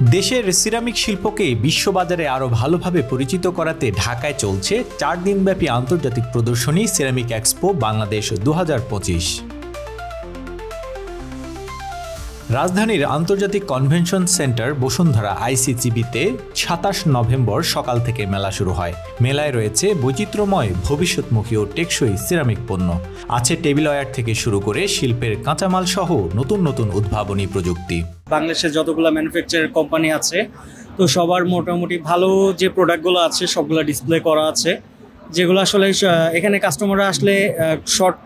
দেশের সিরামিক শিল্পকে বিশ্ববাজারে আরও ভালোভাবে পরিচিত করাতে ঢাকায় চলছে 4 দিনব্যাপী আন্তর্জাতিক প্রদর্শনী সিরামিক এক্সপো বাংলাদেশ 2025। রাজধানীর আন্তর্জাতিক কনভেনশন সেন্টার বসুন্ধরা আইসিসিবিতে 27 নভেম্বর সকাল থেকে মেলা শুরু হয়। মেলায় রয়েছে বৈচিত্র্যময় ভবিষ্যৎমুখী ও টেকসই সিরামিক পণ্য। আছে টেবিলওয়্যার থেকে শুরু করে শিল্পের কাঁচামাল সহ নতুন নতুন উদ্ভাবনী প্রযুক্তি। বাংলাদেশে যতগুলো ম্যানুফ্যাকচার কোম্পানি আছে তো সবার মোটামুটি ভালো যে প্রোডাক্টগুলো আছে সবগুলো ডিসপ্লে করা আছে, যেগুলো আসলে এখানে কাস্টমাররা আসলে শর্ট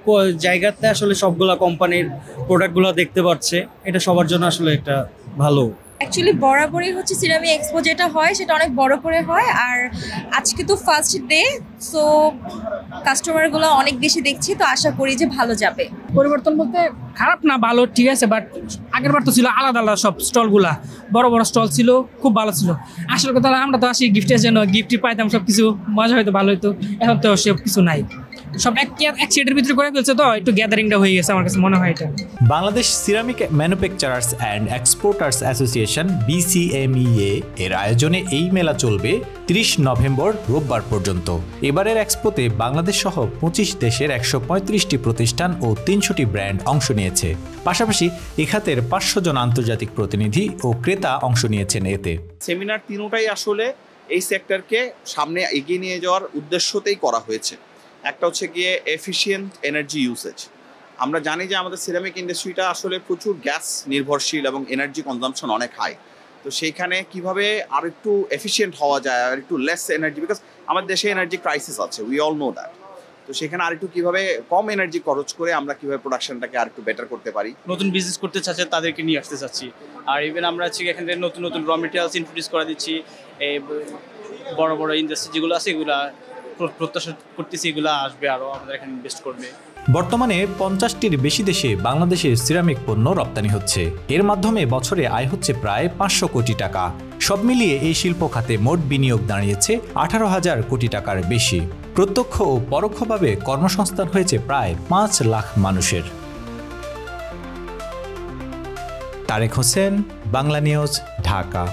জায়গাতে আসলে সবগুলো কোম্পানির প্রোডাক্টগুলো দেখতে পাচ্ছে। এটা সবার জন্য আসলে একটা ভালো। অ্যাকচুয়ালি বরাবরই হচ্ছে সিরামিক এক্সপো যেটা হয় সেটা অনেক বড় করে হয়, আর আজকে তো ফার্স্ট ডে, সো কাস্টমারগুলো অনেক বেশি দেখছি, তো আশা করি যে ভালো যাবে। পরিবর্তন বলতে খারাপ না, ভালো, ঠিক আছে, বাট আগের বার তো ছিল আলাদা আলাদা সব স্টলগুলা, বড় বড় স্টল ছিল, খুব ভালো ছিল। আসলে কথা আমরা তো আসি গিফটের জন্য, গিফটই পাইতাম, সব কিছু মজা হয়তো ভালো হতো। এখন তো সব কিছু নাই, সব এক সেটের ভিতরে করে ফেলছে, তো একটু গ্যাদারিংটা হয়ে গেছে আমার কাছে মনে হয়। এটা Bangladesh ceramic manufacturers and exporters association BCMEA এর আয়োজনে এই মেলা চলবে 30 নভেম্বর রোববার পর্যন্ত। এবারের এক্সপোতে বাংলাদেশ সহ 25 দেশের 135টি প্রতিষ্ঠান ও 300টি ব্র্যান্ড অংশ নিয়েছে। পাশাপাশি এ খাতের 500 জন আন্তর্জাতিক প্রতিনিধি ও ক্রেতা অংশ নিয়েছেন। এতে সেমিনার তিনটাই আসলে এই সেক্টরকে সামনে এগিয়ে নিয়ে যাওয়ার উদ্দেশ্যতেই করা হয়েছে। একটা হচ্ছে গিয়ে এফিশিয়েন্ট এনার্জি ইউসেজ। আমরা জানি যে আমাদের সিরামিক ইন্ডাস্ট্রিটা আসলে প্রচুর গ্যাস নির্ভরশীল এবং এনার্জি কনজাম্পশন অনেক হাই। তো সেইখানে কিভাবে আর একটু এফিশিয়েন্ট হওয়া যায়, আর একটু লেস এনার্জি, বিকজ আমাদের দেশে এনার্জি ক্রাইসিস আছে, উই অল নো দ্যাট। তো সেখানে আর একটু কীভাবে কম এনার্জি খরচ করে আমরা কীভাবে প্রোডাকশনটাকে আর একটু বেটার করতে পারি। নতুন বিজনেস করতে চাচ্ছে তাদেরকে নিয়ে আসতে চাচ্ছি, আর ইভেন আমরা হচ্ছে এখান থেকে নতুন নতুন র মেটেরিয়ালস ইন্ট্রোডিউস করা দিচ্ছি। এই বড় বড় ইন্ডাস্ট্রি যেগুলো আছে এগুলো প্রত্যাশা করতেছি এগুলো আসবে, আরও আমাদের এখানে ইনভেস্ট করবে। বর্তমানে 50টির বেশি দেশে বাংলাদেশের সিরামিক পণ্য রপ্তানি হচ্ছে। এর মাধ্যমে বছরে আয় হচ্ছে প্রায় 500 কোটি টাকা। সব মিলিয়ে এই শিল্প খাতে মোট বিনিয়োগ দাঁড়িয়েছে 18,000 কোটি টাকার বেশি। প্রত্যক্ষ ও পরোক্ষভাবে কর্মসংস্থান হয়েছে প্রায় 5 লাখ মানুষের। তারেক হোসেন, বাংলা নিউজ, ঢাকা।